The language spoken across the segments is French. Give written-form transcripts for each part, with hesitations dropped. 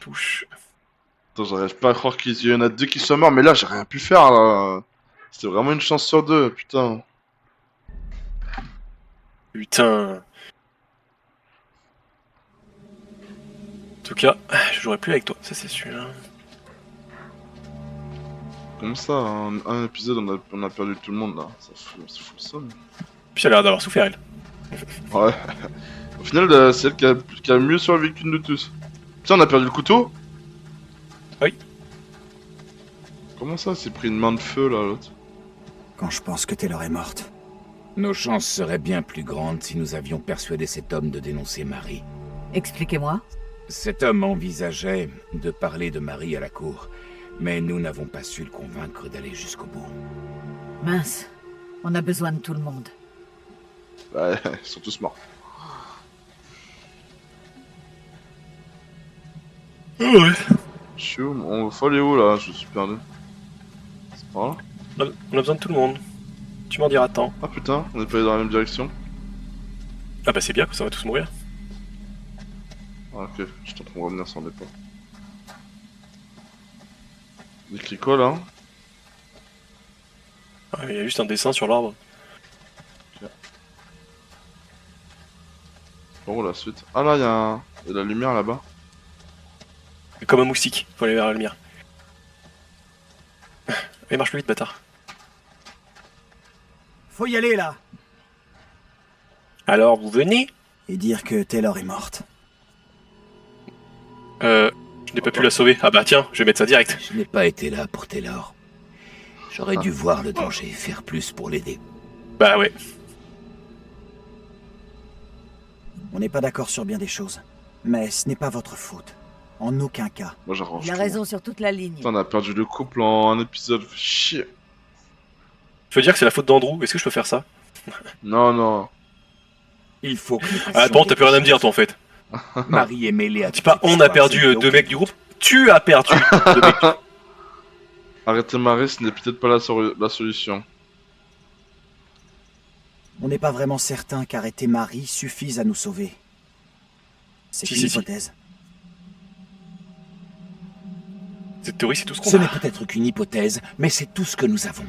touche. Attends, j'arrive pas à croire qu'il y en a deux qui sont morts, mais là j'ai rien pu faire là. C'était vraiment une chance sur deux, putain. Putain. En tout cas, je jouerai plus avec toi, ça c'est sûr. Comme ça, un épisode on a perdu tout le monde là. Ça fout le somme. Puis elle a l'air d'avoir souffert elle. Ouais. Au final, c'est elle qui a mieux survécu de nous tous. Tiens, on a perdu le couteau? Oui. Comment ça, c'est pris une main de feu là, l'autre? Quand je pense que Taylor est morte. Nos chances seraient bien plus grandes si nous avions persuadé cet homme de dénoncer Marie. Expliquez-moi. Cet homme envisageait de parler de Marie à la cour, mais nous n'avons pas su le convaincre d'aller jusqu'au bout. Mince, on a besoin de tout le monde. Ouais, ils sont tous morts. Ouais. Je suis où? On faut aller où là? Je suis perdu. C'est par là? On a besoin de tout le monde. Tu m'en diras tant. Ah putain, on est pas allé dans la même direction. Ah bah c'est bien, ça va tous mourir. Ah ok, je suis en train de revenir sur mes pas. Il écrit quoi là? Ah, il y a juste un dessin sur l'arbre. Bon, la suite. Ah là, il y a de la lumière là-bas. Comme un moustique, faut aller vers la lumière. Allez, marche plus vite, bâtard. Faut y aller là. Alors, vous venez? Et dire que Taylor est morte. Je n'ai pas pu la sauver. Ah bah tiens, je vais mettre ça direct. Je n'ai pas été là pour Taylor. J'aurais dû voir le danger et faire plus pour l'aider. Bah ouais. On n'est pas d'accord sur bien des choses. Mais ce n'est pas votre faute. En aucun cas. Moi j'arrange Il a tout. raison sur toute la ligne. Putain, on a perdu le couple en un épisode. Fait chier. Je veux dire que c'est la faute d'Andrew. Est-ce que je peux faire ça? Non, non. Il faut que nous Ah, attends, t'as plus rien à me dire, toi, en fait. Marie est mêlée à... Dis pas, on a perdu deux mecs du groupe. Tu as perdu deux mecs. Arrêter Marie, ce n'est peut-être pas la solution. On n'est pas vraiment certain qu'arrêter Marie suffise à nous sauver. C'est Si, une si, si. hypothèse. Cette théorie, c'est tout ce qu'on Ce a. n'est peut-être qu'une hypothèse, mais c'est tout ce que nous avons.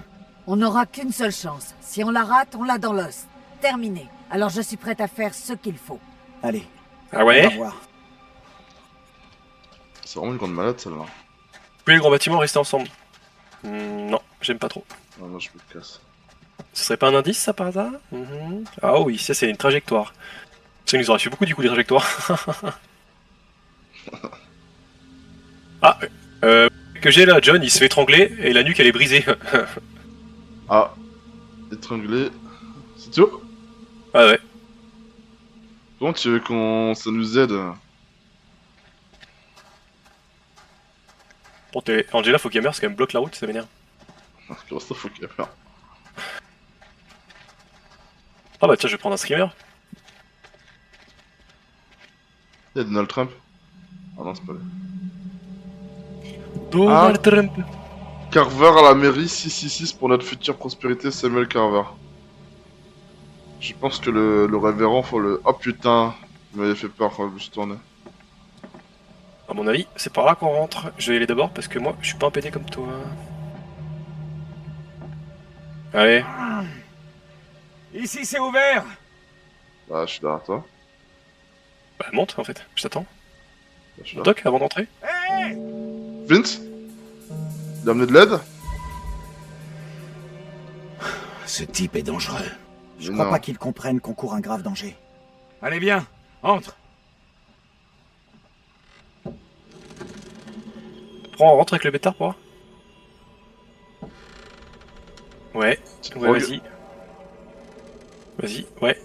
On n'aura qu'une seule chance. Si on la rate, on l'a dans l'os. Terminé. Alors je suis prête à faire ce qu'il faut. Allez, Ah au ouais? revoir. C'est vraiment une grande malade celle-là. Vous pouvez les grands bâtiments rester ensemble? Non, j'aime pas trop. Non, moi je me casse. Ce serait pas un indice, ça, par hasard? Ah oui, ça, c'est une trajectoire. Ça nous aurait fait beaucoup, du coup, des trajectoires. Ah, que j'ai là, John, il se fait étrangler et la nuque, elle est brisée. Ah. Étranglé. C'est tout? Ah ouais. Comment tu veux ça nous aide? Bon, Angela, faut qu'elle meure, parce qu'elle me bloque la route, ça m'énerve. Comment ça faut qu'il meure? Ah bah tiens, je vais prendre un screamer. Il y a Donald Trump. Ah non, c'est pas lui. Donald Trump. Carver à la mairie 666 pour notre future prospérité, Samuel Carver. Je pense que le révérend faut le... Oh putain, il m'avait fait peur quand je me suis tourné. À mon avis, c'est par là qu'on rentre. Je vais y aller d'abord, parce que moi, je suis pas un pété comme toi. Allez. Ici, c'est ouvert. Bah, je suis derrière toi. Bah monte, en fait. Je t'attends. Bah, je suis là. Doc, avant d'entrer. Vince? Il a amené de l'aide? Ce type est dangereux. Je Mais crois non. pas qu'ils comprennent qu'on court un grave danger. Allez, viens, entre. Prends, on rentre avec le bêtard pour voir. Ouais, ouais, Rogue. vas-y. Vas-y, ouais.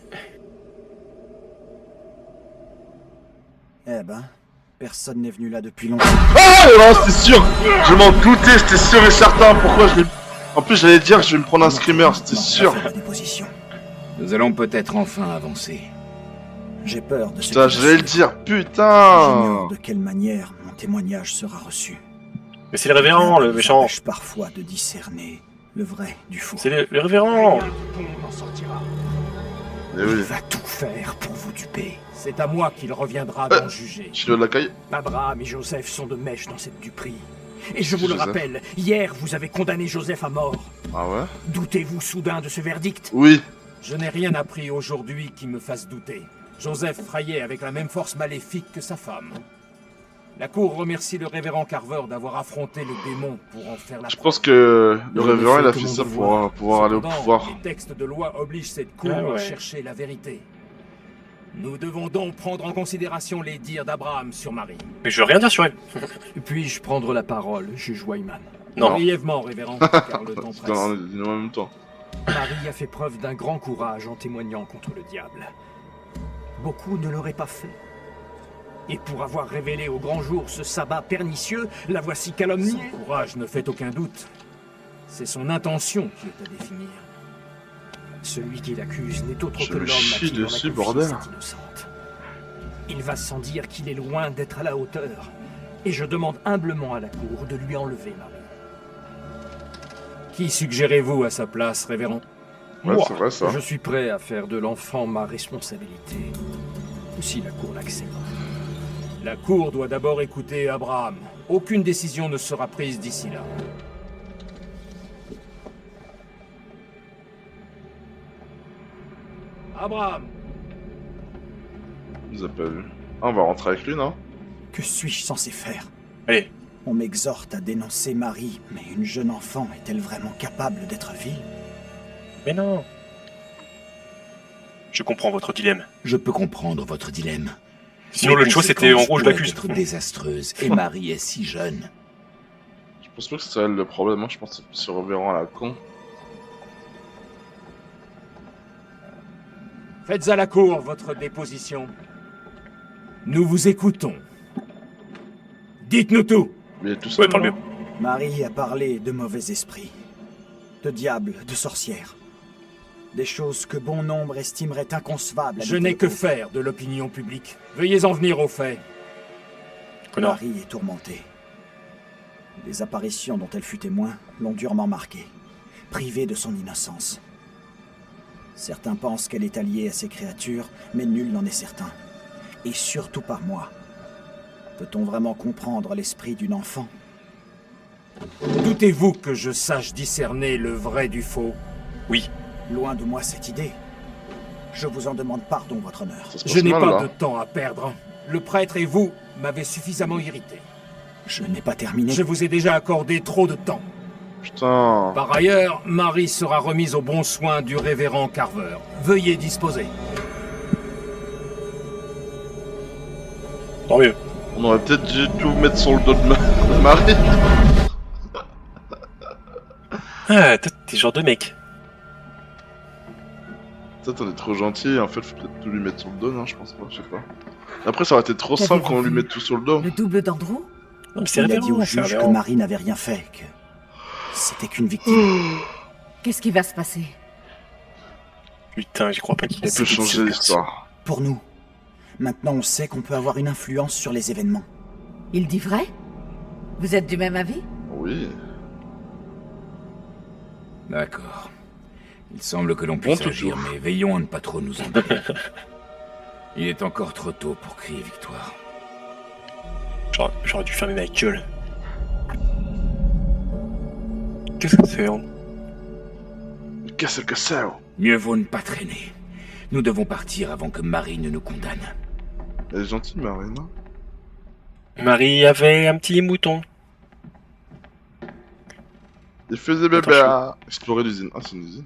Eh ben, personne n'est venu là depuis longtemps. Ah non, c'était sûr. Je m'en doutais, c'était sûr et certain. Pourquoi je vais... En plus, j'allais dire que je vais me prendre un screamer, c'était sûr. Faire des positions. Nous allons peut-être enfin avancer. J'ai peur de ce Putain, qui va j'allais le suivre. dire, putain. J'ignore de quelle manière mon témoignage sera reçu. Mais c'est le révérend, le Nous méchant. empêche parfois de discerner le vrai du faux. C'est le révérend. On en sortira. Eh Il oui. va tout faire pour vous duper. C'est à moi qu'il reviendra d'en juger. Je la caille. Abraham et Joseph sont de mèche dans cette duperie. Et je vous le Joseph. rappelle, hier vous avez condamné Joseph à mort. Ah ouais? Doutez-vous soudain de ce verdict? Oui. Je n'ai rien appris aujourd'hui qui me fasse douter. Joseph fraillait avec la même force maléfique que sa femme. La cour remercie le révérend Carver d'avoir affronté le démon pour en faire la Je preuve. pense que le Il me révérend il a faut fait que ça mon pour devoir. pouvoir aller au Cependant, pouvoir. les textes de loi obligent cette cour Ah ouais. à chercher la vérité. Nous devons donc prendre en considération les dires d'Abraham sur Marie. Mais je veux rien dire sur elle. Puis-je prendre la parole, juge Wyman? Non. Brièvement, révérend, car le temps C'est presse. en même temps. Marie a fait preuve d'un grand courage en témoignant contre le diable. Beaucoup ne l'auraient pas fait. Et pour avoir révélé au grand jour ce sabbat pernicieux, la voici calomniée. Son courage ne fait aucun doute. C'est son intention qui est à définir. Celui qui l'accuse n'est autre Je que me l'homme à chie qui l'on a dessus, confié bordel. cette innocente. Il va sans dire qu'il est loin d'être à la hauteur. Et je demande humblement à la cour de lui enlever Marie. Qui suggérez-vous à sa place, révérend? Ouais, Ouah. c'est vrai ça. Je suis prêt à faire de l'enfant ma responsabilité, si la cour l'accepte. La cour doit d'abord écouter Abraham. Aucune décision ne sera prise d'ici là. Abraham, Il nous a pas vu. Ah, on va rentrer avec lui, non? Que suis-je censé faire? Allez, On m'exhorte à dénoncer Marie, mais une jeune enfant est-elle vraiment capable d'être vile? mais non. Je comprends votre dilemme. Je peux comprendre votre dilemme. Sinon, Les le choix c'était en conséquences gros, je pourraient l'accuse. être désastreuses, et Marie est si jeune. Je pense pas que c'est elle le problème, hein. Je pense que c'est plus ce révérend à la con. faites à la cour votre déposition. Nous vous écoutons. Dites-nous tout. Mais il est tout seul. Ouais, parle non mieux. Marie a parlé de mauvais esprits, de diables, de sorcières. Des choses que bon nombre estimeraient inconcevables. à Je n'ai que l'époque. faire de l'opinion publique. Veuillez en venir aux faits. Connard. Marie est tourmentée. Les apparitions dont elle fut témoin l'ont durement marquée, privée de son innocence. Certains pensent qu'elle est alliée à ces créatures, mais nul n'en est certain. Et surtout pas moi. Peut-on vraiment comprendre l'esprit d'une enfant? Doutez-vous que je sache discerner le vrai du faux? Oui. Loin de moi cette idée. Je vous en demande pardon, votre honneur. Ça se passe Je n'ai mal, pas là. de temps à perdre. Le prêtre et vous m'avez suffisamment irrité. Je n'ai pas terminé. Je vous ai déjà accordé trop de temps. Putain. Par ailleurs, Marie sera remise aux bons soins du révérend Carver. Veuillez disposer. Tant mieux. On aurait peut-être dû tout mettre sur le dos de Marie. Ah, toi, t'es le genre de mec. Peut-être on est trop gentil, en fait, faut peut-être tout lui mettre sur le dos, non, je pense pas, je sais pas. Après, ça aurait été trop Qu'avez-vous simple qu'on lui vu mette tout sur le dos. Le double d'Andrew? Non, mais c'est Il a dit révérend, au c'est juge que révérend. Marie n'avait rien fait, que c'était qu'une victime. Qu'est-ce qui va se passer? Putain, j'y crois pas qu'il On ait peut changer l'histoire. Pour nous, maintenant on sait qu'on peut avoir une influence sur les événements. Il dit vrai? Vous êtes du même avis? Oui. D'accord. Il semble que l'on puisse Bon, agir, toujours. mais veillons à ne pas trop nous embêter. Il est encore trop tôt pour crier victoire. J'aurais dû fermer ma gueule. Qu'est-ce que c'est, hein? Mais qu'est-ce que c'est, oh? Mieux vaut ne pas traîner. Nous devons partir avant que Marie ne nous condamne. Elle est gentille, Marie, non? Marie avait un petit mouton. Il faisait bébé Attends, à explorer l'usine. Ah, c'est une usine.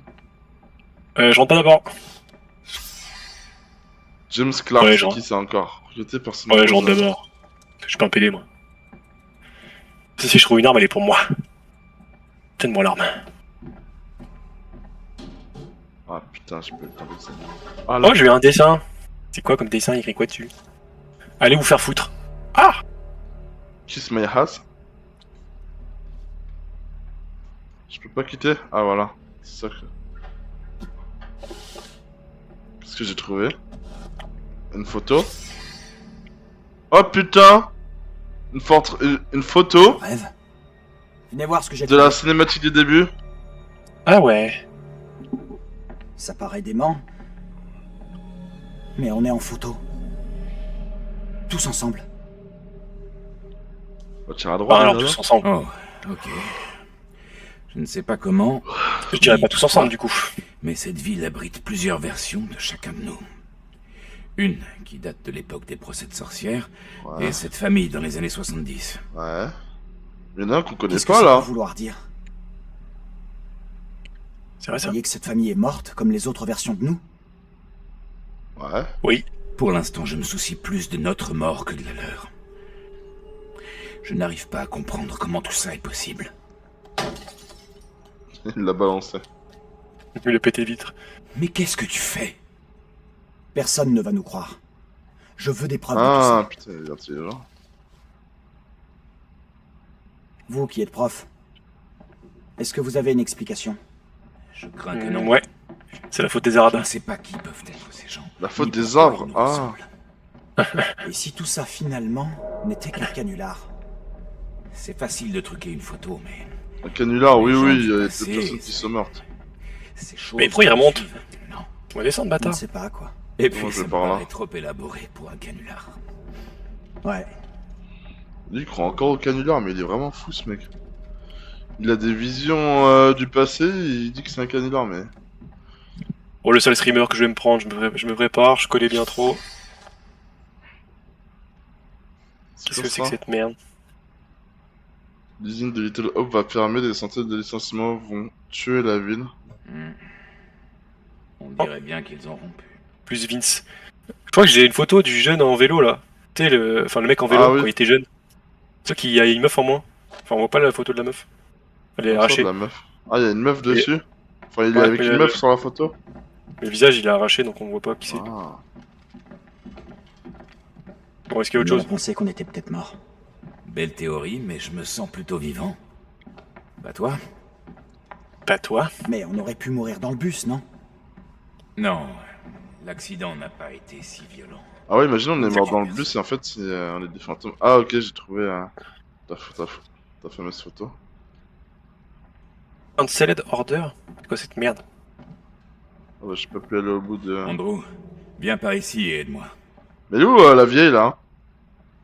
Je rentre pas d'abord. James Clark, Ouais, c'est genre. qui c'est encore? Recruté personne. Ouais, je rentre d'abord. Je suis pas un PD, moi. Si je trouve une arme, elle est pour moi. Donne-moi l'arme. Ah putain, je peux le tomber ça. Ah là, Oh, j'ai eu un dessin. C'est quoi comme dessin? Il écrit quoi dessus? Allez vous faire foutre. Ah! kiss my ass. Je peux pas quitter? Ah voilà. C'est ça que. Qu'est-ce que j'ai trouvé? Une photo. Oh putain! Une photo Rêve. Venez voir ce que j'ai de la trouvé. cinématique du début. Ah ouais. Ça paraît dément, Mais on est en photo. Tous ensemble. On va tirer à Enfin, droite, alors là, tous ensemble. Oh, ok. Je ne sais pas comment, Je dirais pas tous ensemble du coup. mais cette ville abrite plusieurs versions de chacun de nous. Une qui date de l'époque des procès de sorcières, Ouais. et cette famille dans les années 70. Ouais. Il y en a un qu'on connaît Qu'est-ce que pas, ça là. peut vouloir dire? C'est vrai Vous ça? voyez que cette famille est morte, comme les autres versions de nous? Ouais. Oui. Pour l'instant, je me soucie plus de notre mort que de la leur. Je n'arrive pas à comprendre comment tout ça est possible. Il l'a balancé. Il a pété vitre. Mais qu'est-ce que tu fais? Personne ne va nous croire. Je veux des preuves de tout ça. Ah, putain, il est intelligent. Vous qui êtes prof, est-ce que vous avez une explication? Je crains que non. Ouais. C'est la faute des Je Arabes. ne sais pas qui peuvent être ces gens. La faute ni des pourquoi arbres, ils nous ah. ressemblent. Et si tout ça finalement n'était qu'un canular? C'est facile de truquer une photo, mais Un canular, oui, Les gens oui, du il y a des passé, personnes qui sont mortes. ces choses... Mais pourquoi il remonte? suivent. Non. On va descendre, On ne bâtard. sait pas quoi. Et Moi, puis, je ça vais me par là. paraît trop élaboré pour un canular. Ouais. Lui, il croit encore au canular, mais il est vraiment fou, ce mec. Il a des visions du passé, il dit que c'est un canular, mais... Oh, le seul streamer que je vais me prendre, je me prépare, je connais bien trop. Qu'est-ce que c'est que cette merde? L'usine de Little Hope va fermer, des centaines de licenciements vont tuer la ville. On dirait bien qu'ils ont rompu. Plus Vince. Je crois que j'ai une photo du jeune en vélo là. Tu sais, le mec en vélo Ah oui. quand il était jeune. C'est sûr qu'il y a une meuf en moins. Enfin, on voit pas la photo de la meuf. Elle est Comme ça, arrachée. de la meuf. Ah, il y a une meuf dessus. Enfin, il est Ouais, avec mais une meuf sur la photo. Le visage il est arraché donc on voit pas qui c'est. Ah. Bon, est-ce qu'il y a autre On a chose? pensé qu'on était peut-être mort. Belle théorie, mais je me sens plutôt vivant. Bah toi? Pas toi. Mais on aurait pu mourir dans le bus, non? Non. L'accident n'a pas été si violent. Ah ouais, imagine, on est mort dans le bus et en fait, on est des fantômes. Ah, ok, j'ai trouvé ta fameuse photo. Unsealed Order? C'est quoi cette merde? Ah bah, je peux plus aller au bout de... Andrew, viens par ici et aide-moi. Mais elle est où, la vieille, là hein?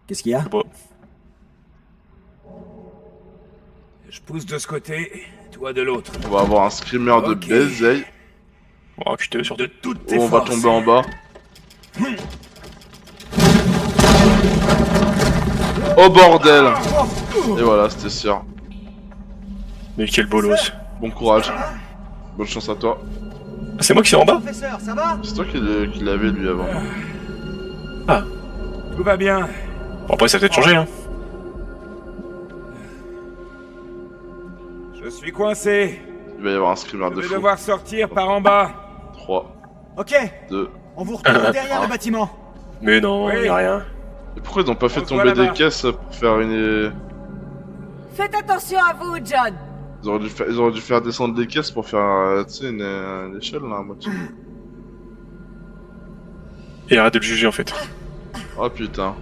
Qu'est-ce qu'il y a? Bon. Je pousse de ce côté, toi de l'autre. On va avoir un screamer de Ok. baiser. Bon, QTE sur De deux. toutes tes Oh, on va forces. tomber en bas. Oh bordel! Et voilà, c'était sûr. Mais quel bolos. Bon courage. Bonne chance à toi. Ah, c'est moi qui suis en bas? Professeur, ça va? C'est toi qui l'avais lui avant. Tout va bien. Bon, après ça a peut-être changé hein. Je suis coincé. Il va y avoir un screamer Je de vais fou. devoir sortir par en bas. 3, Ok, 2... on vous retrouve derrière le bâtiment. Mais non, Oui. y a rien. Et pourquoi ils ont pas fait On se tomber voit des là-bas. caisses pour faire une... Faites attention à vous, John. Ils auraient dû faire descendre des caisses pour faire, tu sais, une échelle là, à moitié. Et arrête de le juger en fait. Oh putain.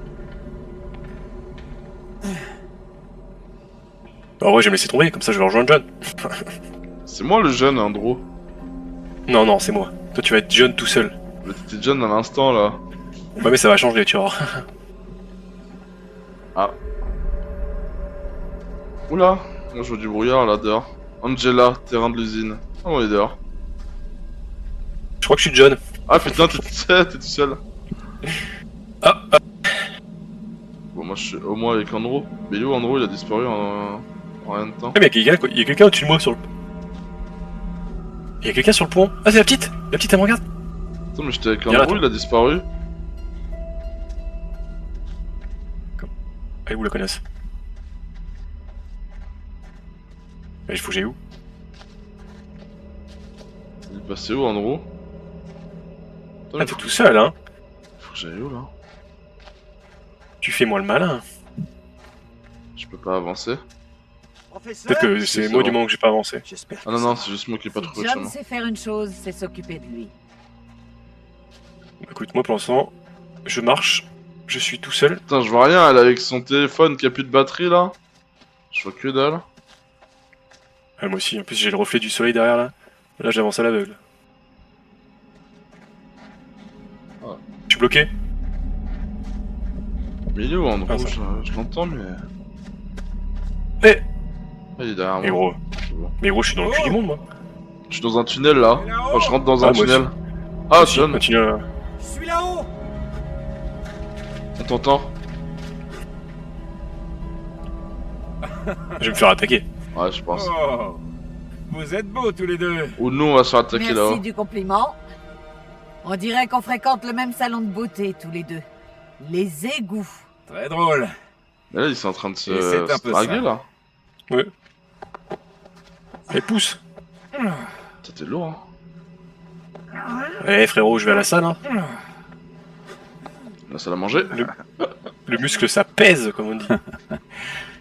En vrai, je vais me laisser tomber, comme ça je vais rejoindre John. C'est moi le jeune, Andrew. Non, non, c'est moi. Toi, tu vas être John tout seul. Mais t'étais jeune à l'instant là. Ouais, mais ça va changer, tu vois. Ah. Oula. Moi je vois du brouillard là dehors. Angela, terrain de l'usine. Ah, on est dehors. Je crois que je suis John. Ah putain, t'es tout seul. Ah, Bon, moi je suis au moins avec Andrew. Mais où Andrew il a disparu en rien de temps. mais il y a quelqu'un au-dessus de moi sur le... Il y a quelqu'un sur le pont. Ah, c'est la petite. La petite, elle me regarde. Attends, mais j'étais avec Viens là, Andrew, il a disparu. Elle est où la connasse? Il faut que j'aille où? Il est passé où Andrew? Attends, Ah, t'es tout seul, hein? faut que j'aille où là? Tu fais moi le malin. Je peux pas avancer. Professeur? Peut-être que Si, c'est c'est moi bon. du moment que j'ai pas avancé. J'espère. Ah non, non, c'est juste moi qui ai pas Si trouvé le John chemin. sait faire une chose, c'est s'occuper de lui. Écoute, moi pour l'instant, je marche. Je suis tout seul. Putain, je vois rien, elle est avec son téléphone qui a plus de batterie là. Je vois que dalle. Ah, moi aussi, en plus j'ai le reflet du soleil derrière là. Là j'avance à l'aveugle. suis bloqué. Mais il est où en Ah, rouge? Je l'entends, mais. Eh Ah, il est derrière Mais moi. gros, C'est bon. je suis dans le cul du monde, moi. Je suis dans un tunnel là. Enfin, je rentre dans un Ah, moi tunnel. aussi. Ah, Aussi, John, continue à... Je suis là-haut. on t'entend? Je vais me faire attaquer. Ouais, je pense. Oh, vous êtes beaux tous les deux. Ou nous, on va se faire attaquer là-haut. Merci du compliment. On dirait qu'on fréquente le même salon de beauté tous les deux. Les égouts. Très drôle. Mais là, ils sont en train de se, Et c'est un se peu draguer ça. là. Et pousse. C'était lourd, hein. Eh frérot, je vais à la salle, hein. La salle à manger. Le muscle, ça pèse, comme on dit.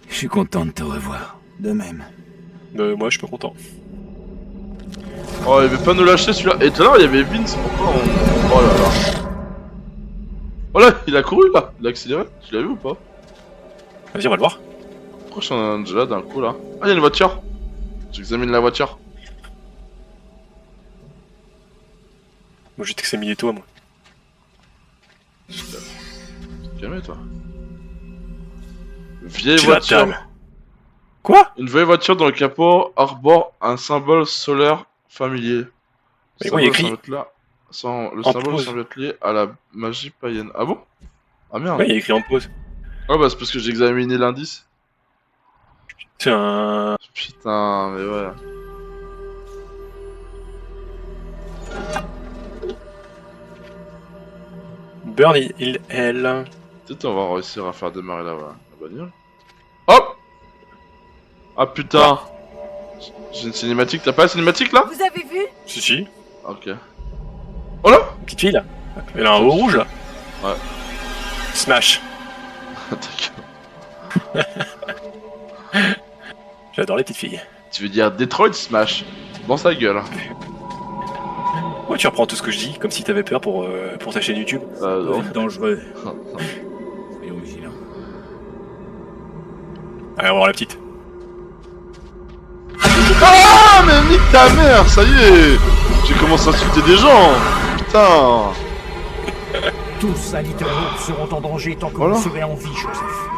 Je suis content de te revoir. De même. Moi, je suis pas content. Oh, il veut pas nous lâcher celui-là. Et tout à l'heure, il y avait Vince. Pourquoi on. Oh là là. Oh là, il a couru là. Il a accéléré. Tu l'as vu ou pas? Vas-y, on va le voir. Pourquoi je suis en déjà d'un coup là? Ah, il y a une voiture. J'examine la voiture. Moi, j'ai examiné toi, moi. Calme toi. Vieille Tu la voiture. dalle. Quoi? Une vieille voiture dont le capot arbore un symbole solaire familier. Mais moi, il y a écrit- Le En symbole pause. semble être lié à la magie païenne. Ah bon? Ah merde. Ouais, il y a écrit en pause. Ah bah c'est parce que j'ai examiné l'indice. C'est un... Putain, mais ouais. Burn Hill Hell. Peut-être on va réussir à faire démarrer la bagnole. Hop! Ah putain! J'ai une cinématique, t'as pas la cinématique là? Vous avez vu? Si, si. Ok. Oh là! Petite fille, là. Elle a un haut rouge, là. Ouais. Smash. D'accord. J'adore les petites filles. Tu veux dire Detroit Smash? Dans sa gueule. Ouais, tu reprends tout ce que je dis, comme si t'avais peur pour ta chaîne YouTube. Vous Non. êtes dangereux. Soyons vigilants. Allez, on va voir la petite. Ah mais nique ta mère, ça y est! J'ai commencé à insulter des gens! Putain! Tous à Little Hope seront en danger tant que Voilà. vous serez en vie, Joseph.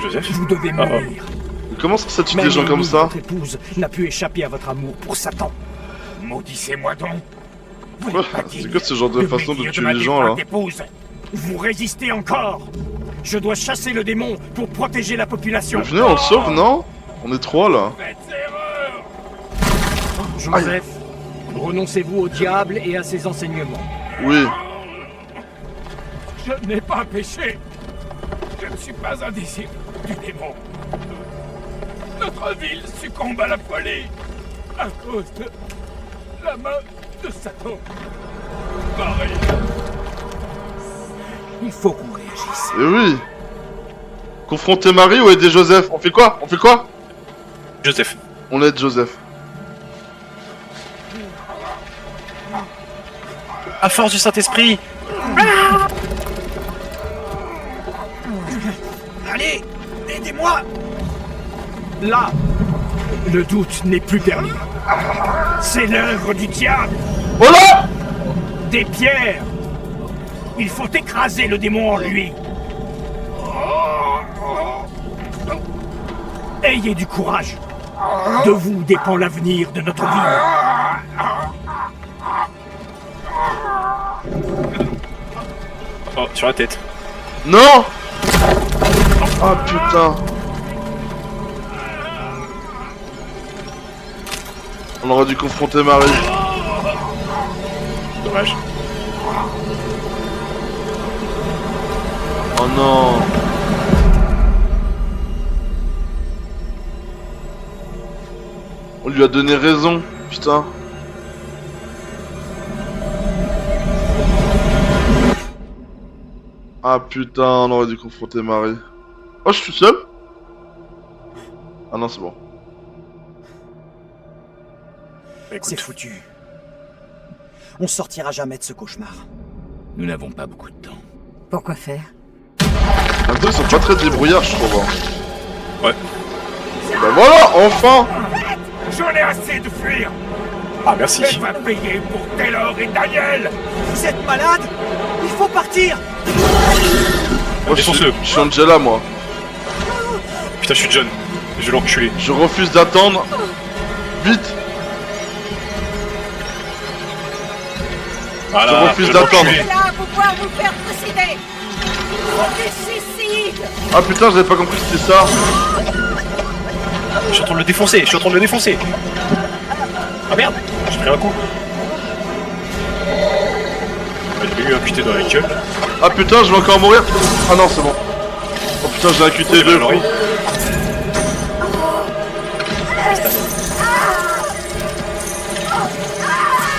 Joseph? Vous devez Ah, mourir. Mais comment ça tue Même des gens comme Amy, ça? votre épouse n'a pu échapper à votre amour pour Satan. Maudissez-moi donc. Vous Quoi? n'êtes pas C'est digne quoi ce genre de de façon de bénir tuer ma les gens là? défunte épouse. Vous résistez encore. Je dois chasser le démon pour protéger la population. Mais venez, on le sauve, non? On est trois là. Faites erreur. Joseph, renoncez-vous au diable et à ses enseignements. Oui. Je n'ai pas péché. Je ne suis pas un disciple du démon. Notre ville succombe à la folie à cause de la main de Satan. Marie. Il faut qu'on réagisse. Et oui. Confronter Marie ou aider Joseph? On fait quoi? On fait quoi? Joseph. On aide Joseph. À force du Saint-Esprit! Allez, aidez-moi. Là, le doute n'est plus permis. C'est l'œuvre du diable. Oh là! Des pierres. Il faut écraser le démon en lui. Ayez du courage. De vous dépend l'avenir de notre ville. Oh, sur la tête. Non! Ah putain! On aurait dû confronter Marie. Dommage. Oh non! On lui a donné raison, putain. Ah putain, on aurait dû confronter Marie. Oh, je suis seul? Ah non, c'est bon. Écoute, C'est foutu. On sortira jamais de ce cauchemar. Nous n'avons pas beaucoup de temps. Pourquoi faire? En même temps, ils sont pas très débrouillards, je trouve. Hein. Ouais. Bah voilà, enfin! J'en ai assez de fuir. Ah, merci. Elle va payer pour Taylor et Daniel. Vous êtes malade? Il faut partir! Moi, Défonce-le. je suis Angela, moi. Putain, je suis John. Je vais l'enculer. Je refuse d'attendre. Vite. Voilà, Je refuse vais d'attendre. l'enculer. Là, pour pouvoir vous faire trucider. C'est du suicide. Ah putain, j'avais pas compris que c'était ça. Je suis en train de le défoncer, je suis en train de le défoncer. Ah merde, j'ai pris un coup. J'ai eu un cuté dans la gueule. Ah putain, je vais encore mourir. Ah non, c'est bon. Oh putain, j'ai incuté deux. l'oreille.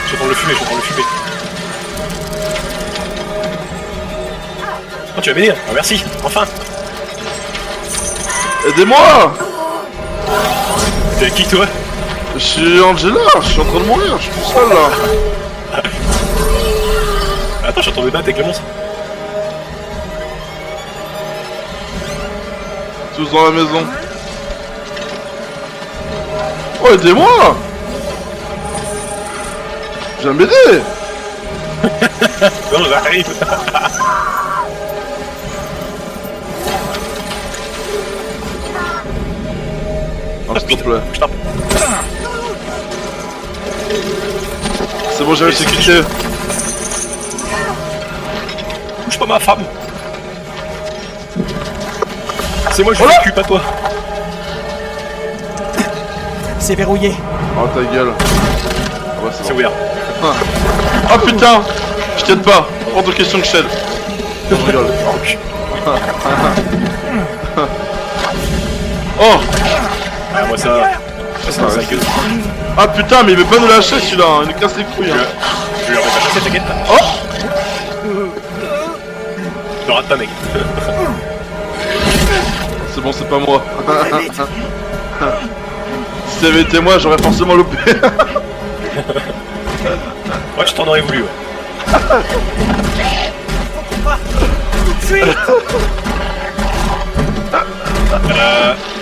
Je suis en train de le fumer, je suis en train de le fumer. Oh, tu vas m'aider. Ah, merci, enfin. Aidez-moi. T'es qui toi? Je suis Angela, je suis en train de mourir, je suis tout seul là. Attends, je suis en train de battre avec le monstre. Tous dans la maison. Oh, aidez-moi. Viens m'aider. Non, j'arrive. Ah, s'il te plaît. Je tape. C'est bon, j'ai réussi à quitter. Touche pas ma femme. C'est moi, je Voilà. m'occupe, pas toi. C'est verrouillé. Oh ta gueule. Ah ouais, C'est c'est bon. ouvert. Ah putain. Je t'aide pas. Hors de question que je t'aide. Non, je rigole. Oh. Ah, moi ça. Ça, Ah, c'est ouais. sa gueule. Ah putain, mais il veut pas nous lâcher celui-là, hein. Il nous casse les couilles. Hein. Je lui remets pas chasser, t'inquiète. Oh. Ne rate pas, mec. C'est bon, c'est pas moi. Si ça avait été moi, j'aurais forcément loupé. Ouais, je t'en aurais voulu. Ouais.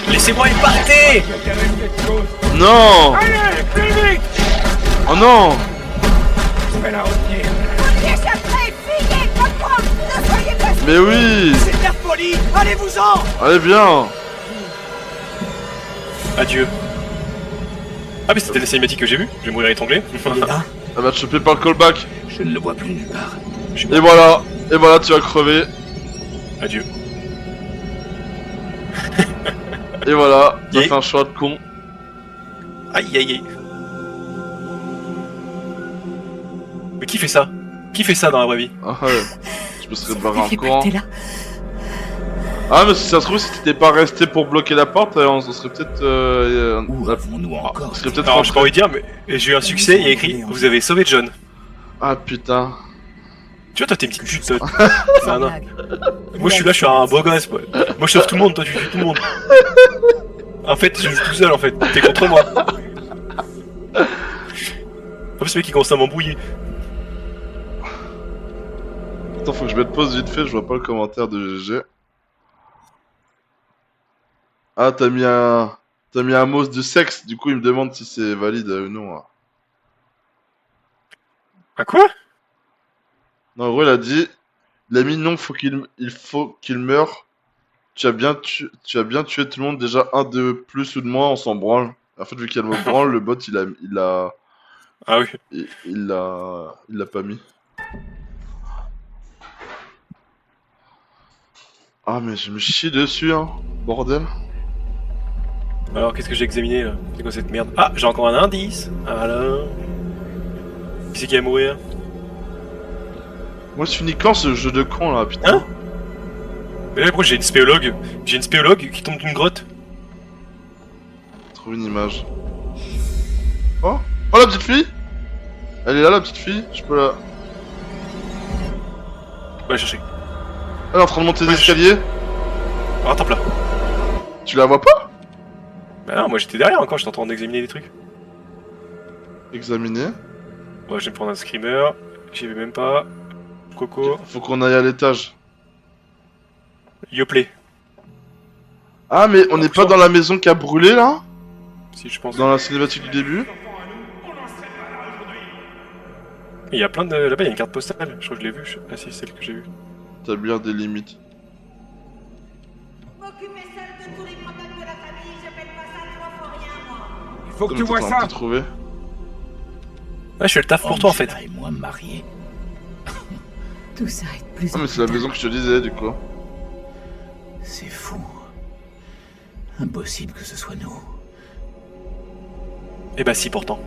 Laissez-moi y partez. Il y avait quelque chose. Non. Allez, plus vite. Oh non. Je vais la retenir. Échappez, fuyez, comme moi. Ne soyez pas... Mais oui. C'est de la folie! Allez-vous-en! Allez, viens. Adieu. Ah, mais c'était la cinématique que j'ai vue. Je vais mourir étranglé. Il est là? Elle va te choper par le callback. Je ne le vois plus nulle part. Et voilà. Et voilà, tu vas crever. Adieu. Et voilà. T'as Et- fait un choix de con. Aïe aïe aïe. Mais qui fait ça? Qui fait ça dans la vraie vie? Ah ouais. Je me serais barré en N'avez courant. pas été là. Ah, mais si ça se trouve, si t'étais pas resté pour bloquer la porte, on serait peut-être. Où avons-nous encore on serait peut-être Alors, j'ai pas rentré. envie de dire, mais j'ai eu un succès. Il y a écrit Vous avez sauvé John. Ah putain. Tu vois, toi, t'es une petite pute. Toi. Sans Ah, non. blague. Moi, je suis là, je suis un beau gosse. Moi, je sauve tout le monde. Toi, tu tues tout le monde. En fait, je joue tout seul. En fait, t'es contre moi. En plus, le mec, il commence à m'embrouiller. Attends, faut que je mette pause vite fait, je vois pas le commentaire de GG. Ah, t'as mis un mot de sexe, du coup il me demande si c'est valide ou non. Là. Ah, quoi? Non, en gros, il a dit, il a mis non, il faut qu'il meure. Tu as bien tué tout le monde, déjà un de plus ou de moins, on s'en branle. En fait, vu qu'il y a le mot branle, le bot Ah oui. il l'a pas mis. Ah, mais je me chie dessus, hein, bordel. Alors, qu'est-ce que j'ai examiné là? C'est quoi cette merde? Ah, j'ai encore un indice. Voilà. Qui c'est qui va mourir? Moi, je finis quand ce jeu de con là, putain? Hein? Mais là, pourquoi j'ai une spéologue? J'ai une spéologue qui tombe d'une grotte. Trouve une image. Oh, oh la petite fille. Elle est là la petite fille. Je peux la. Va la chercher. Elle est en train de monter les Ouais, escaliers. Ah, attends là. Tu la vois pas? Bah non, moi j'étais derrière encore, j'étais en train d'examiner des trucs. Examiner. Ouais, je vais me prendre un screamer. J'y vais même pas. Coco. Faut qu'on aille à l'étage. Yoplay. Ah mais on n'est pas dans la maison qui a brûlé là? Si je pense. Dans la cinématique du début? Il y a plein de... Là-bas, il y a une carte postale. Je crois que je l'ai vue. Ah si, c'est celle que j'ai vue. Établir des limites. M'occuper seule de tous les problèmes de la famille, j'appelle pas ça trois fois rien, moi. Il faut que Comme tu vois t'es en train ça. de trouver. Ouais, je fais le taf pour toi en fait. Angela et moi mariés. Tout ça est de plus Ah mais c'est la maison que je te disais du coup. C'est fou. Impossible que ce soit nous. Eh bah si, pourtant.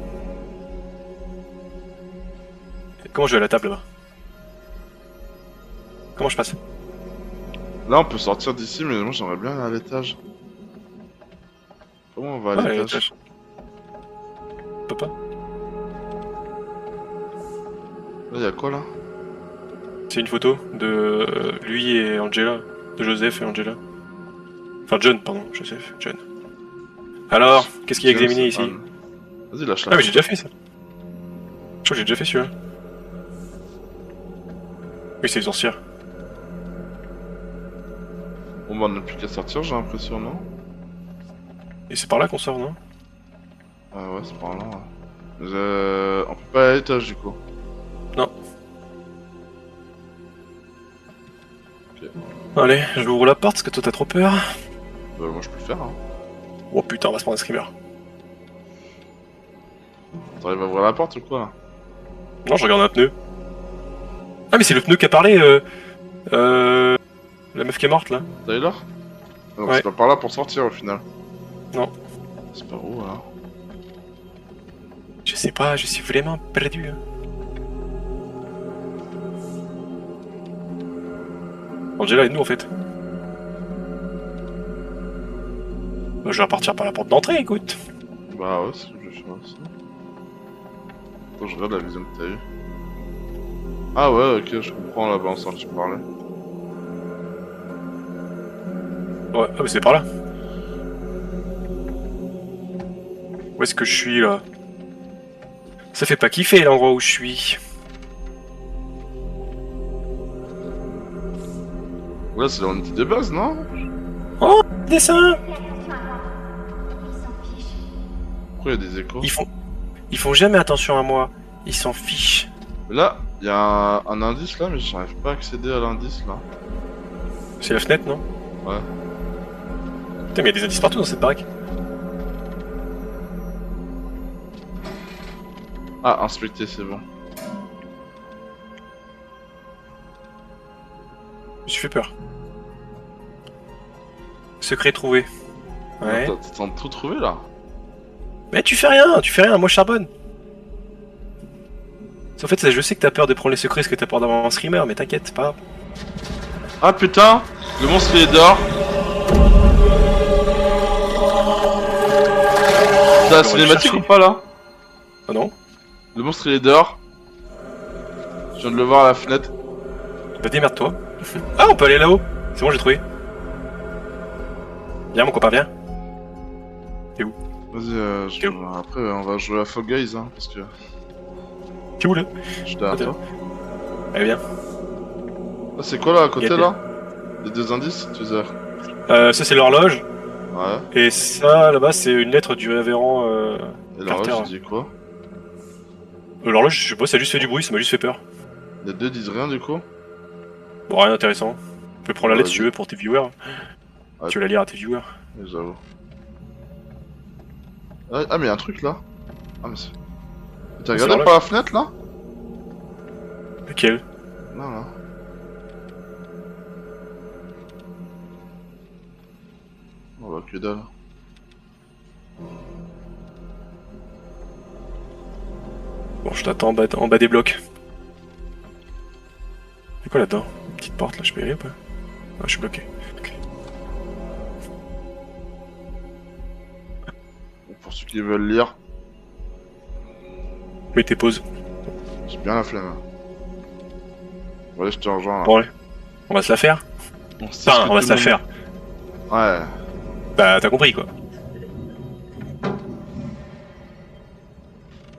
Comment je vais à la table là-bas? Comment je passe? Là on peut sortir d'ici mais moi j'aimerais bien aller à l'étage. Comment on va à Ouais, l'étage? On peut pas. Là y'a quoi là? C'est une photo de lui et Angela. De Joseph et Angela. Enfin John, pardon, Joseph, John. Alors, qu'est-ce qu'il y a examiné ici? Vas-y lâche Ah la mais j'ai déjà fait ça. Je crois que j'ai déjà fait celui-là. Oui, c'est les sorcières. Bon bah on n'a plus qu'à sortir j'ai l'impression non? Et c'est par là qu'on sort, non? Ah ouais c'est par là ouais. On peut pas aller à l'étage du coup. Non. Allez, je vais ouvrir la porte parce que toi t'as trop peur. Moi je peux le faire hein. Oh putain, on va se prendre un screamer. T'arrives à ouvrir la porte ou quoi là? Non, je regarde un pneu. Ah mais c'est le pneu qui a parlé, la meuf qui est morte là. Tyler? Donc Ouais. c'est pas par là pour sortir au final. Non. C'est par où alors? Je sais pas, je suis vraiment perdu. Hein. Angela et nous en fait. Bah, je vais repartir par la porte d'entrée, écoute. Bah ouais c'est ce que je vais faire aussi. Attends je regarde la vision que t'as eue. Ah ouais ok je comprends là-bas ensemble tu parlais. Ouais, ah mais c'est par là. Où est-ce que je suis là? Ça fait pas kiffer l'endroit où je suis. Ouais c'est là où on était de base non? Oh, dessin. Pourquoi il y a des échos? Ils font jamais attention à moi. Ils s'en fichent. Là il y a un indice là mais j'arrive pas à accéder à l'indice là. C'est la fenêtre, non? Ouais. Putain, mais il y a des indices partout dans cette baraque. Ah inspecter c'est bon. Je me suis fait peur. Secret trouvé. Ouais. T'es en train de tout trouver là? Mais tu fais rien, moi je charbonne. En fait, je sais que t'as peur de prendre les secrets parce que t'as peur d'avoir un screamer, mais t'inquiète, c'est pas grave. Ah putain! Le monstre il est dehors! C'est la On va le cinématique chercher. ou pas là? Ah non? Le monstre il est dehors. Je viens de le voir à la fenêtre. Bah démerde-toi. Ah, on peut aller là-haut. C'est bon, j'ai trouvé. Viens mon copain, viens. Vas-y, T'es où après on va jouer à Fall Guys hein, parce que T'es où là? je suis derrière toi. Allez, viens. Ah, c'est quoi là à côté Y'a là? Les deux indices, tu sais. Ça c'est l'horloge. Ouais. Et ça, là-bas, c'est une lettre du révérend Et Carter. l'horloge, il dit quoi? L'horloge, je sais pas, ça a juste fait du bruit, ça m'a juste fait peur. Les deux disent rien du coup? Bon, rien d'intéressant. Tu peux prendre la lettre si tu veux pour tes viewers. Ouais. Tu veux la lire à tes viewers. Ouais, j'avoue. Ah mais y'a un truc là. Ah mais c'est... T'as C'est regardé l'horloge. par la fenêtre là? Lequel? Non là. Oh bah que dalle. Bon, je t'attends en bas des blocs. C'est quoi là-dedans? Une petite porte là, je peux y aller ou pas? Ah, je suis bloqué. Ok. Bon, pour ceux qui veulent lire, Mets tes pauses. j'ai bien la flemme. Bon allez je te rejoins là. Bon, allez. On va se la faire? On sait ce Enfin, que on va tout se la le faire. monde- Ouais. Bah, t'as compris quoi.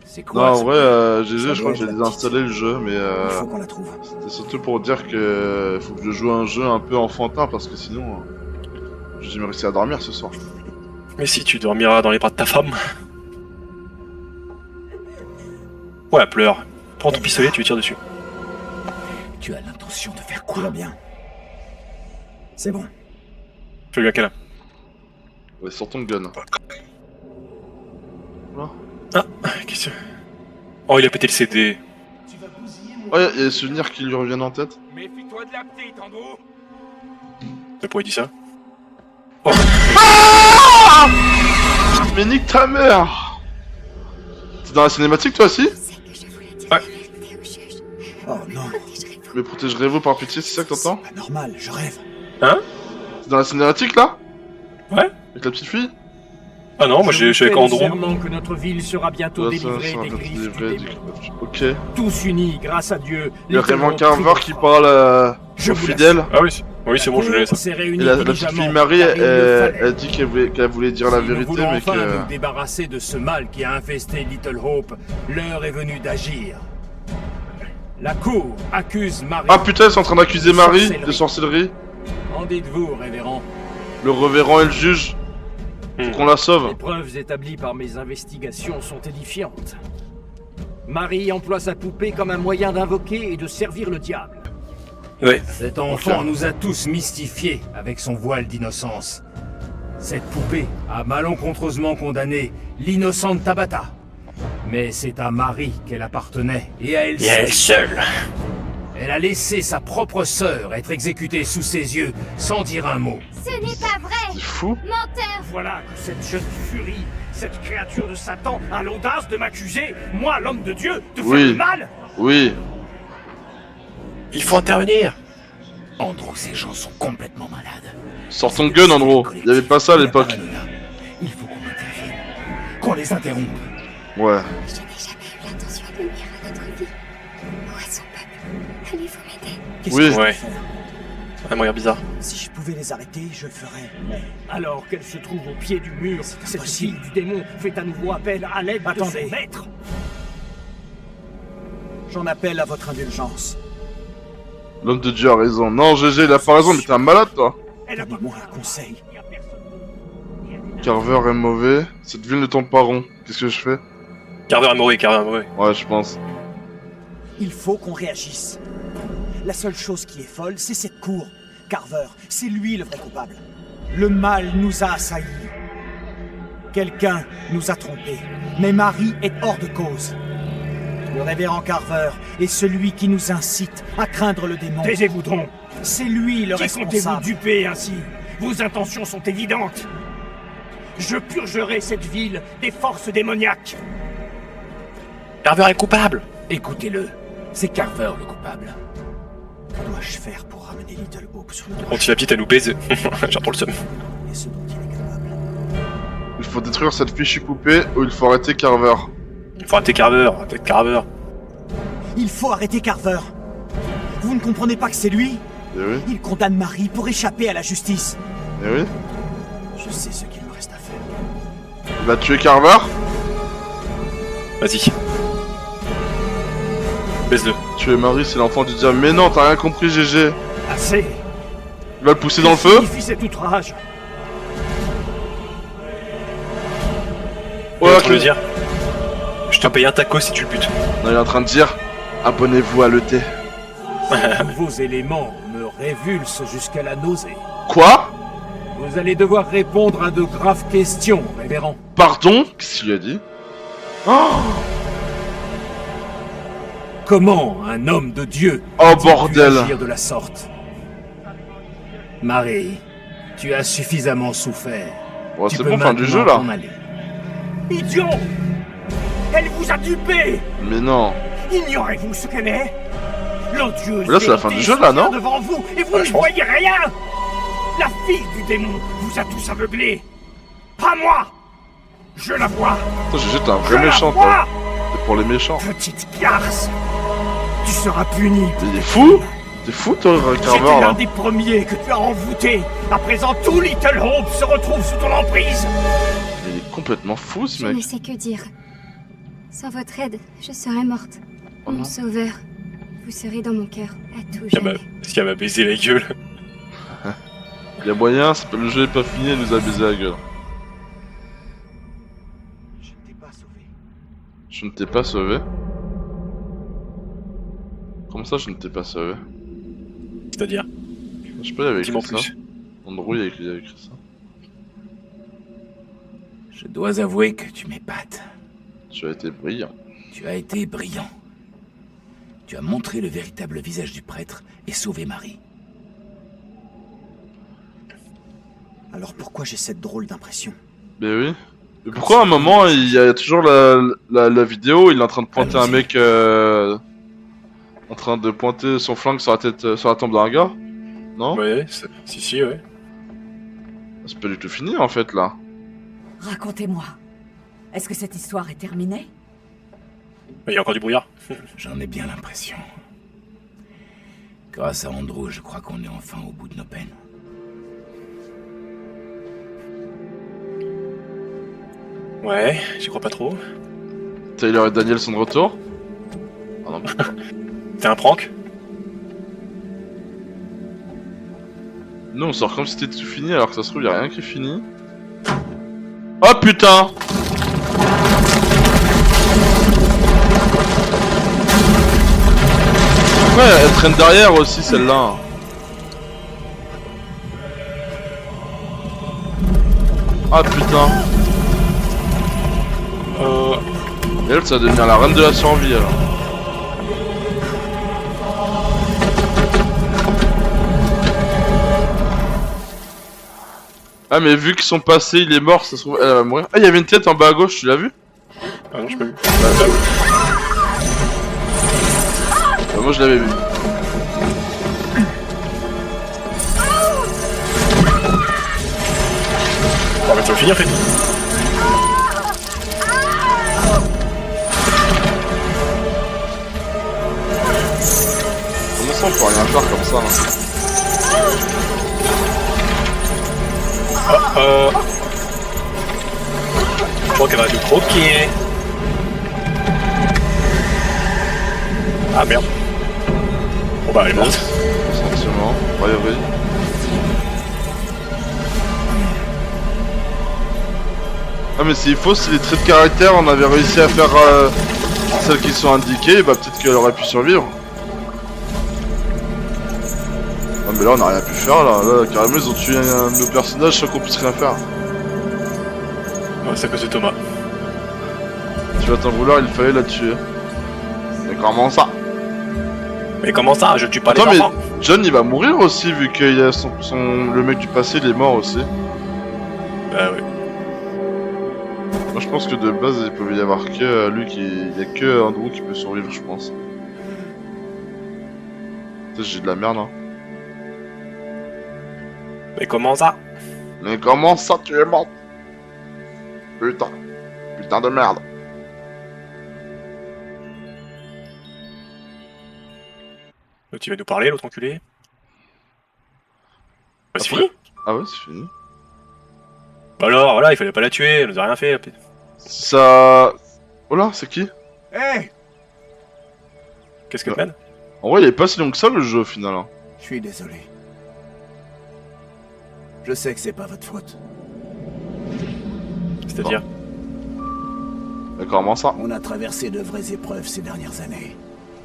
C'est quoi Non, ce en vrai, bruit GG, Ça je crois doit que j'ai être la désinstallé le jeu, mais Il faut qu'on la trouve. c'était surtout pour dire que faut que je joue à un jeu un peu enfantin parce que sinon, j'ai jamais réussi à dormir ce soir. Mais si tu dormiras dans les bras de ta femme. Ouais, pleure. Prends ton pistolet, tu lui tires dessus. Tu as l'intention de faire Tout quoi? va bien. C'est bon. Fais-lui un câlin. Ouais, sors ton gun. Ah, qu'est-ce que... Oh, il a pété le CD. Oh, il y a des souvenirs qui lui reviennent en tête. Méfie-toi de la petite, Andrew. Pourquoi il dit ça? Mais nique ta mère! T'es dans la cinématique toi aussi? Ouais. Oh non, Mais protégerez-vous par pitié, c'est ça que t'entends? pas normal, je rêve. Hein? T'es dans la cinématique là? Ouais? Avec la petite fille? Ah non, moi je suis avec Andrew. Serment que notre ville sera bientôt Ouais, ça, délivrée ça, des ça, griffes du délivré démon. Ok. Tous unis, grâce à Dieu. Il y a Little vraiment Hope Carver prit qui le parle Je aux vous fidèles. Ah oui, oui c'est bon, je l'ai ça. s'est Et réunie la petite fille Marie, car il le fallait. elle dit qu'elle voulait dire la Si nous vérité, voulons mais enfin que... nous débarrasser de ce mal qui a infesté Little Hope, l'heure est venue d'agir. La cour accuse Marie. Ah putain, ils sont en train d'accuser Marie Sorcellerie. de sorcellerie. En dites-vous, révérend? Le révérend et le juge. Faut qu'on la Les sauve. preuves établies par mes investigations sont édifiantes. Marie emploie sa poupée comme un moyen d'invoquer et de servir le diable. Ouais. Cet enfant nous a tous mystifiés avec son voile d'innocence. Cette poupée a malencontreusement condamné l'innocente Tabata. Mais c'est à Marie qu'elle appartenait, et à elle seule. Elle a laissé sa propre sœur être exécutée sous ses yeux, sans dire un mot. Ce n'est pas vrai. C'est fou. Menteur. Voilà que cette jeune furie, cette créature de Satan, a l'audace de m'accuser, moi, l'homme de Dieu, de faire Oui. le mal. Oui. Il faut intervenir. Andrew, ces gens sont complètement malades. Sors ton gun, Andrew. Il y avait pas ça à l'époque. Il faut qu'on intervienne. Qu'on les interrompe. Ouais. Je n'ai jamais eu l'intention de nuire à notre vie. Où est son peuple? Allez-vous m'aider? Qu'est-ce Oui. que je peux Ouais. faire? Elle m'a l'air bizarre. Si je pouvais les arrêter, je le ferais. Mais Alors qu'elle se trouve au pied du mur, cette fille impossible. du démon fait à nouveau appel à l'aide de Attendez. son maître. j'en appelle à votre indulgence. L'homme de Dieu a raison. Non, GG, il a pas raison, mais t'es un malade, toi. Elle a pas Donnez-moi un conseil. Carver est mauvais. Cette ville ne tourne pas rond. Qu'est-ce que je fais? Carver est mauvais, Carver est mauvais. Ouais, je pense. Il faut qu'on réagisse. La seule chose qui est folle, c'est cette cour. Carver, c'est lui le vrai coupable. Le mal nous a assaillis. Quelqu'un nous a trompés. Mais Marie est hors de cause. Le révérend Carver est celui qui nous incite à craindre le démon. Taisez-vous donc. C'est lui le Qui comptez-vous responsable. duper ainsi? Vos intentions sont évidentes. Je purgerai cette ville des forces démoniaques. Carver est coupable. Écoutez-le. C'est Carver le coupable. Que dois-je faire pour ramener Little Hope sur le droit Bon, si la petite elle nous baise, j'ai trop le seum. et ce dont il est capable? Il faut détruire cette fichue poupée ou il faut arrêter Carver. Il faut arrêter Carver, arrêter Carver. Il faut arrêter Carver. Vous ne comprenez pas que c'est lui? Eh oui, Il condamne Marie pour échapper à la justice. eh oui. Je sais ce qu'il me reste à faire. Il va tuer Carver. Vas-y. Baise-le. Tuer Marie, c'est l'enfant du diable. Mais non, t'as rien compris, GG. Assez. Il va le pousser dans le Que feu. signifie cet outrage? Il est en Ouais, train de dire. Je te paye un taco si tu le butes. Non, il est en train de dire abonnez-vous à l'ET. Ces nouveaux éléments me révulsent jusqu'à la nausée. Quoi? Vous allez devoir répondre à de graves questions, révérend. Pardon? Qu'est-ce qu'il lui a dit? Oh, Comment un homme de Dieu oh a-t-il pu bordel. agir de la sorte? Marie, tu as suffisamment souffert. Bon, Tu c'est peux bon, fin du maintenant jeu là. t'en aller. Idiot! Elle vous a dupé! Mais non. Ignorez-vous ce qu'elle est? L'odieuse Mais là, c'est la fin vérité du jeu, se là, tient non? devant vous et vous Ouais, ne je pense. voyez rien! La fille du démon vous a tous aveuglés! Pas moi! Je la vois! Toi, GG, t'es un Je vrai la méchant, vois! toi. T'es pour les méchants. Petite garce! Tu seras puni! Mais il est fou? T'es fou, toi, J'étais Carver, l'un là? des premiers que tu as envoûté! À présent, tout Little Hope se retrouve sous ton emprise! Il est complètement fou, ce Je ne mec. sais que dire. Sans votre aide, je serais morte. Oh non. Mon sauveur, vous serez dans mon cœur à tout Est-ce jamais. qu'elle m'a baisé la gueule? Il y a moyen, c'est pas le jeu est pas fini, elle nous a baisé la gueule. Je ne t'ai pas sauvé. Je ne t'ai pas sauvé. Comment ça, je ne t'ai pas sauvé? C'est-à-dire? Je sais pas, il avait Dis-moi écrit ça. plus. Andrew, il avait écrit ça. Je dois avouer que tu m'épates. Tu as été brillant. Tu as été brillant. Tu as montré le véritable visage du prêtre et sauvé Marie. Alors pourquoi j'ai cette drôle d'impression? Mais oui. Mais pourquoi à un moment, il y a toujours la vidéo, il est en train de pointer un mec... en train de pointer son flingue sur la tête, sur la tempe d'un gars? Non? Ouais, si, ouais. C'est pas du tout fini en fait là. Racontez-moi. Est-ce que cette histoire est terminée? Il y a encore du brouillard. J'en ai bien l'impression. Grâce à Andrew, je crois qu'on est enfin au bout de nos peines. Ouais, j'y crois pas trop. Taylor et Daniel sont de retour. Ah non, T'es un prank? nous on sort comme si c'était tout fini alors que ça se trouve y'a rien qui est fini. Oh putain! Ouais, elle traîne derrière aussi celle-là. Ah putain! Et l'autre ça va devenir la reine de la survie alors. Ah mais vu qu'ils sont passés, il est mort, ça se trouve, elle va mourir. Ah, il y avait une tête en bas à gauche, tu l'as vu? Ah non, je peux. Moi je l'avais vu. On va finir, fait. Comment ça on peut rien faire comme ça hein? Je crois qu'elle va nous croquer. Ah merde. Bon bah elle est morte. Sentiment, ouais. Ah mais s'il faut, si les traits de caractère on avait réussi à faire celles qui sont indiquées, bah peut-être qu'elle aurait pu survivre. Ah mais là on a rien pu faire là carrément ils ont tué un de nos personnages sans qu'on puisse rien faire. Ouais, c'est à cause de Thomas. Tu vas t'en vouloir, il fallait la tuer. Mais comment ça? Mais comment ça? Je tue pas Attends, les mais enfants. John il va mourir aussi vu qu'il y a le mec du passé il est mort aussi. Bah ouais. Moi je pense que de base il pouvait y avoir que lui qui... Il y a que Andrew qui peut survivre je pense. Putain j'ai de la merde hein. Mais comment ça? Mais comment ça tu es mort? Putain. Putain de merde. Tu vas nous parler, l'autre enculé? Bah, c'est Après- fini. Ah ouais c'est fini. Bah alors, voilà, il fallait pas la tuer, elle nous a rien fait. Ça... Oh là c'est qui? Hé! Qu'est-ce qu'elle mène? En vrai il est pas si long que ça le jeu au final hein. Je suis désolé. Je sais que c'est pas votre faute. C'est-à-dire? Mais comment ça? On a traversé de vraies épreuves ces dernières années.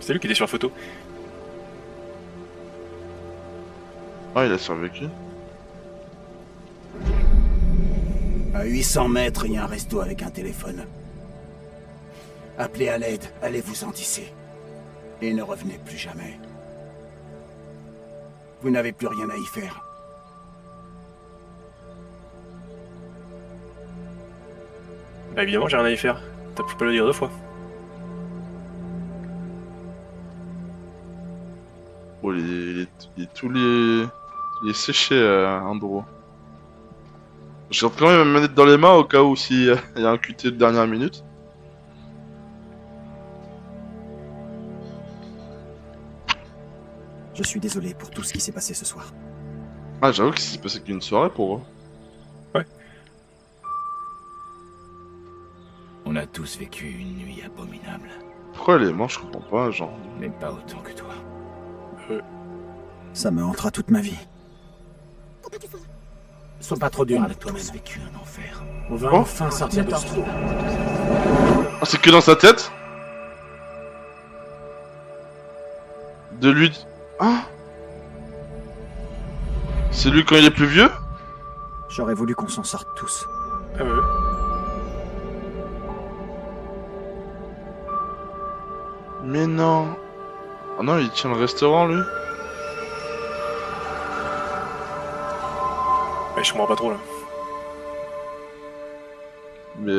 C'est lui qui était sur la photo. Ah il a survécu. À 800 mètres, il y a un resto avec un téléphone. Appelez à l'aide, allez vous en tisser. Et ne revenez plus jamais. Vous n'avez plus rien à y faire. Bah évidemment, j'ai rien à y faire. T'as pu pas le dire deux fois. Oh il est tous il est séché Andrew. Je garde quand même ma manette dans les mains au cas où s'il y a un QT de dernière minute. Je suis désolé pour tout ce qui s'est passé ce soir. Ah j'avoue qu'il s'est passé qu'une soirée pour eux. On a tous vécu une nuit abominable. Pourquoi elle est morte je comprends pas genre. Mais pas autant que toi. Ça me hantera toute ma vie. Sois pas trop dur avec toi-même. On a vécu un enfer. On va Oh. enfin sortir de ce trou. Ah c'est que dans sa tête? De lui... Hein? C'est lui quand il est plus vieux? J'aurais voulu qu'on s'en sorte tous. Ah ouais. Mais non. Ah non, il tient le restaurant, lui. Ouais, je comprends pas trop là. Mais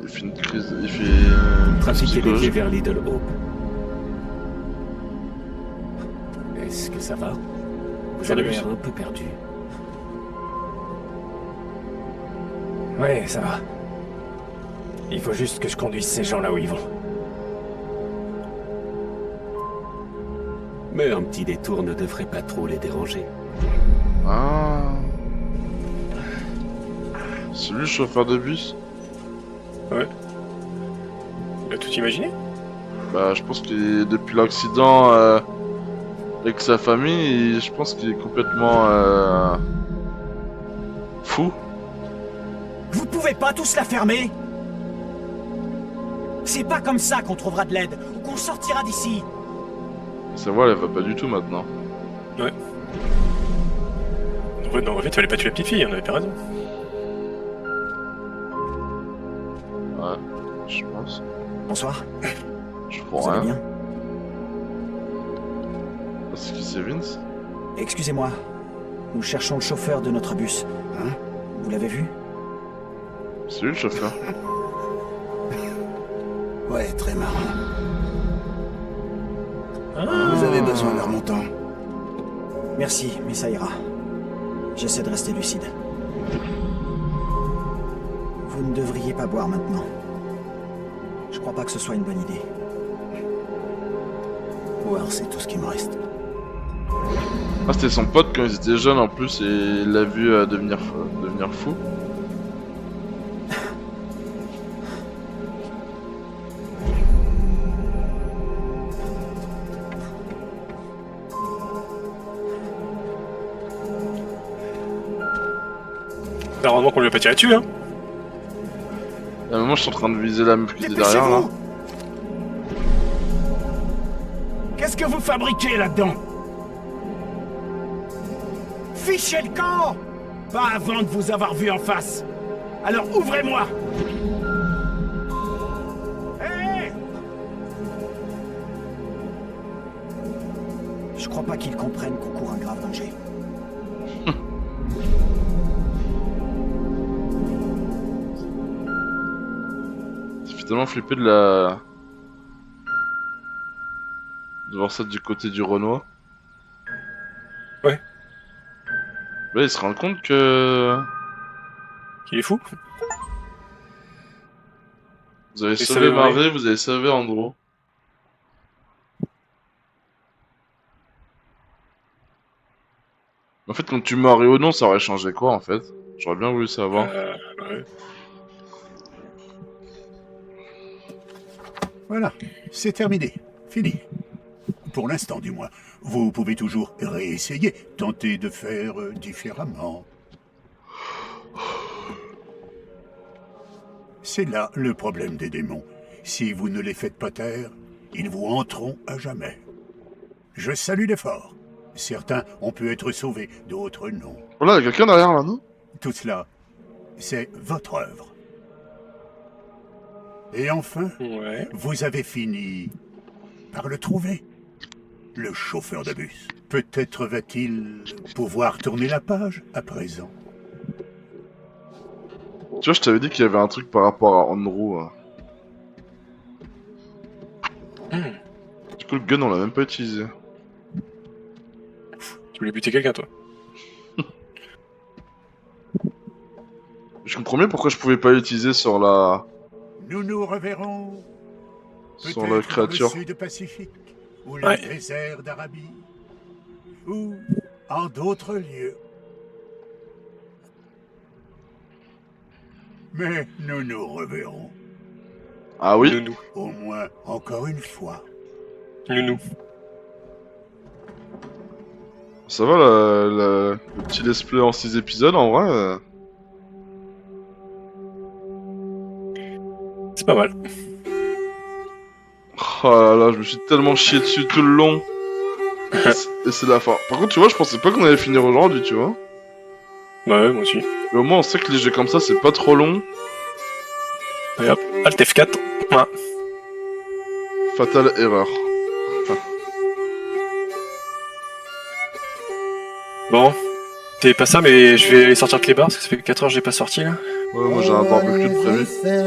il fait une crise... Il fait... Trafiquer des psychologique. pieds vers Little Hope. Est-ce que ça va? Vous J'en ai avez vu l'air ça. un peu perdu. Ouais, ça va. Il faut juste que je conduise ces gens là où ils vont. Mais un petit détour ne devrait pas trop les déranger. Ah. C'est lui le chauffeur de bus? Ouais. Il a tout imaginé? Bah, je pense qu'il est depuis l'accident avec sa famille, je pense qu'il est complètement fou. Vous pouvez pas tous la fermer? C'est pas comme ça qu'on trouvera de l'aide, ou qu'on sortira d'ici. Sa voix, elle va pas du tout maintenant. Ouais. En fait, fallait pas tuer la petite fille, on avait pas raison. Ouais, je pense. Bonsoir, Je vous comprends allez rien. bien? C'est qui, c'est Vince? Excusez-moi, nous cherchons le chauffeur de notre bus. Hein? Vous l'avez vu? C'est lui le chauffeur. Ouais, très marrant. Ah. Vous avez besoin d'un montant. Merci, mais ça ira. J'essaie de rester lucide. Vous ne devriez pas boire maintenant. Je crois pas que ce soit une bonne idée. Boire, c'est tout ce qui me reste. Ah, c'était son pote quand ils étaient jeunes en plus et il l'a vu devenir fou. Heureusement qu'on lui a pas tiré dessus, hein. À un moment, je suis en train de viser la meuf qui était derrière là. Dépêchez-vous! Qu'est-ce que vous fabriquez là-dedans? Fichez le camp! Pas avant de vous avoir vu en face. Alors ouvrez-moi! Hé! Je crois pas qu'ils comprennent qu'on court un grave danger. Ça fait tellement flipper de voir ça du côté du Renoir. Ouais. Là, il se rend compte que... Qu'il est fou. Vous avez Et sauvé sauvé Marie. Marie, vous avez sauvé Andrew. En fait, quand tu Marie ou non, ça aurait changé quoi en fait? J'aurais bien voulu savoir. Ouais. Voilà, c'est terminé. Fini. Pour l'instant, du moins. Vous pouvez toujours réessayer, tenter de faire différemment. C'est là le problème des démons. Si vous ne les faites pas taire, ils vous hanteront à jamais. Je salue l'effort. Certains ont pu être sauvés, d'autres non. Voilà, il y a quelqu'un derrière là, non? Tout cela, c'est votre œuvre. Et enfin, Ouais. vous avez fini par le trouver. Le chauffeur de bus. Peut-être va-t-il pouvoir tourner la page à présent. Tu vois, je t'avais dit qu'il y avait un truc par rapport à Andrew. Du coup, le gun, on l'a même pas utilisé. Tu voulais buter quelqu'un, toi? Je comprends bien pourquoi je pouvais pas l'utiliser sur la... Nous nous reverrons sur peut-être la dans créature. le sud Pacifique, ou Ouais. le désert d'Arabie, ou en d'autres lieux. Mais nous nous reverrons, Ah oui? Nounou. au moins encore une fois. Nounou. Ça va le petit let's play en 6 épisodes en vrai C'est pas mal. Oh là là, je me suis tellement chié dessus tout le long. Et c'est la fin. Par contre, tu vois, je pensais pas qu'on allait finir aujourd'hui, tu vois. Ouais, moi aussi. Mais au moins, on sait que les jeux comme ça, c'est pas trop long. Et hop, Alt F4. Voilà. Fatale erreur. Bon, t'es pas ça, mais je vais aller sortir le clébard parce que ça fait 4 heures que j'ai pas sorti là. Ouais, moi j'ai un barbecue de prévu.